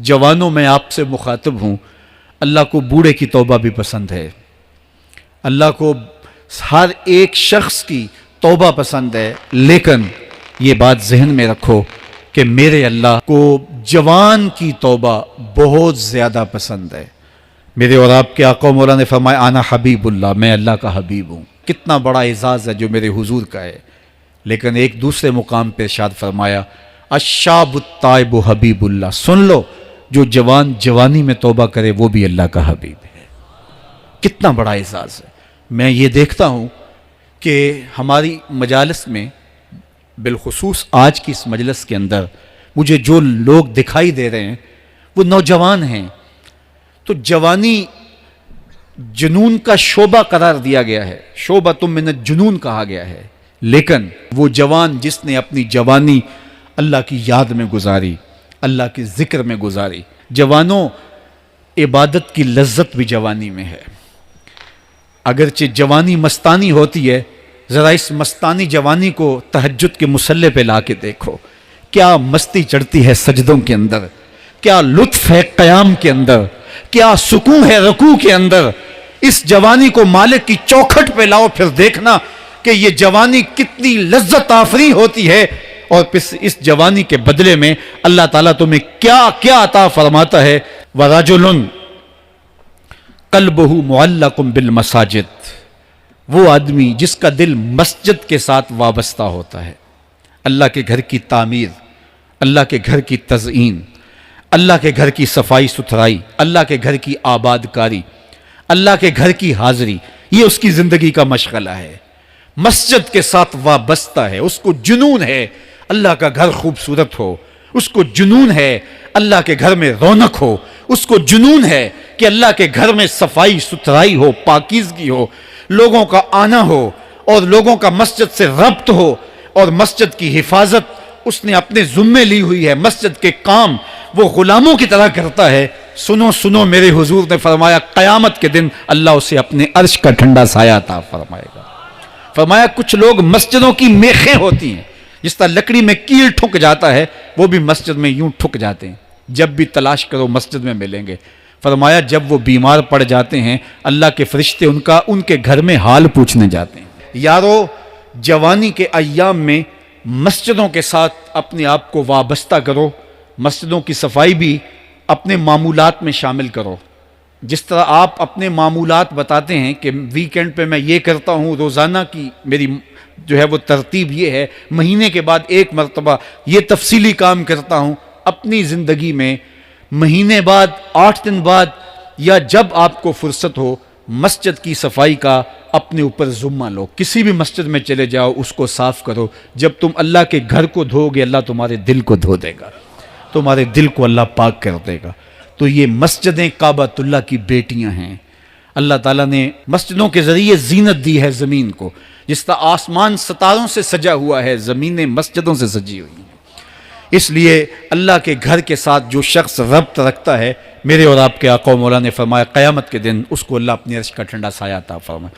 جوانوں میں آپ سے مخاطب ہوں، اللہ کو بوڑھے کی توبہ بھی پسند ہے، اللہ کو ہر ایک شخص کی توبہ پسند ہے، لیکن یہ بات ذہن میں رکھو کہ میرے اللہ کو جوان کی توبہ بہت زیادہ پسند ہے۔ میرے اور آپ کے آقا مولا نے فرمایا آنا حبیب اللہ، میں اللہ کا حبیب ہوں۔ کتنا بڑا اعزاز ہے جو میرے حضور کا ہے، لیکن ایک دوسرے مقام پہ ارشاد فرمایا الشاب التائب حبیب اللہ، سن لو جو جوان جوانی میں توبہ کرے وہ بھی اللہ کا حبیب ہے۔ کتنا بڑا اعزاز ہے۔ میں یہ دیکھتا ہوں کہ ہماری مجالس میں، بالخصوص آج کی اس مجلس کے اندر، مجھے جو لوگ دکھائی دے رہے ہیں وہ نوجوان ہیں۔ تو جوانی جنون کا شعبہ قرار دیا گیا ہے، شعبۃ من الجنون کہا گیا ہے، لیکن وہ جوان جس نے اپنی جوانی اللہ کی یاد میں گزاری، اللہ کے ذکر میں گزاری۔ جوانوں، عبادت کی لذت بھی جوانی میں ہے۔ اگرچہ جوانی مستانی ہوتی ہے، ذرا اس مستانی جوانی کو تہجد کے مصلی پہ لا کے دیکھو، کیا مستی چڑھتی ہے سجدوں کے اندر، کیا لطف ہے قیام کے اندر، کیا سکون ہے رکوع کے اندر۔ اس جوانی کو مالک کی چوکھٹ پہ لاؤ، پھر دیکھنا کہ یہ جوانی کتنی لذت آفری ہوتی ہے، اور پھر اس جوانی کے بدلے میں اللہ تعالیٰ تمہیں کیا کیا عطا فرماتا ہے۔ وَرَجُلٌ قَلْبُهُ مُعَلَّقٌ بِالْمَسَاجِدِ، وہ آدمی جس کا دل مسجد کے ساتھ وابستہ ہوتا ہے، اللہ کے گھر کی تعمیر، اللہ کے گھر کی تزئین، اللہ کے گھر کی صفائی ستھرائی، اللہ کے گھر کی آباد کاری، اللہ کے گھر کی حاضری، یہ اس کی زندگی کا مشغلہ ہے۔ مسجد کے ساتھ وابستہ ہے، اس کو جنون ہے اللہ کا گھر خوبصورت ہو، اس کو جنون ہے اللہ کے گھر میں رونق ہو، اس کو جنون ہے کہ اللہ کے گھر میں صفائی ستھرائی ہو، پاکیزگی ہو، لوگوں کا آنا ہو، اور لوگوں کا مسجد سے ربط ہو، اور مسجد کی حفاظت اس نے اپنے ذمے لی ہوئی ہے، مسجد کے کام وہ غلاموں کی طرح کرتا ہے۔ سنو سنو، میرے حضور نے فرمایا قیامت کے دن اللہ اسے اپنے عرش کا ٹھنڈا سایہ عطا فرمائے گا۔ فرمایا کچھ لوگ مسجدوں کی میخیں ہوتی ہیں، جس طرح لکڑی میں کیل ٹھک جاتا ہے، وہ بھی مسجد میں یوں ٹھک جاتے ہیں، جب بھی تلاش کرو مسجد میں ملیں گے۔ فرمایا جب وہ بیمار پڑ جاتے ہیں، اللہ کے فرشتے ان کے گھر میں حال پوچھنے جاتے ہیں۔ یارو، جوانی کے ایام میں مسجدوں کے ساتھ اپنے آپ کو وابستہ کرو، مسجدوں کی صفائی بھی اپنے معمولات میں شامل کرو۔ جس طرح آپ اپنے معمولات بتاتے ہیں کہ ویکینڈ پہ میں یہ کرتا ہوں، روزانہ کی میری جو ہے وہ ترتیب یہ ہے، مہینے کے بعد ایک مرتبہ یہ تفصیلی کام کرتا ہوں، اپنی زندگی میں مہینے بعد، 8 دن بعد، یا جب آپ کو فرصت ہو، مسجد کی صفائی کا اپنے اوپر ذمہ لو۔ کسی بھی مسجد میں چلے جاؤ، اس کو صاف کرو۔ جب تم اللہ کے گھر کو دھو گے، اللہ تمہارے دل کو دھو دے گا، تمہارے دل کو اللہ پاک کر دے گا۔ تو یہ مسجدیں کعبۃ اللہ کی بیٹیاں ہیں۔ اللہ تعالیٰ نے مسجدوں کے ذریعے زینت دی ہے زمین کو، جس طرح آسمان ستاروں سے سجا ہوا ہے، زمینیں مسجدوں سے سجی ہوئی ہیں۔ اس لیے اللہ کے گھر کے ساتھ جو شخص ربط رکھتا ہے، میرے اور آپ کے آقا و مولا نے فرمایا قیامت کے دن اس کو اللہ اپنی عرش کا ٹھنڈا سایہ عطا فرمائے۔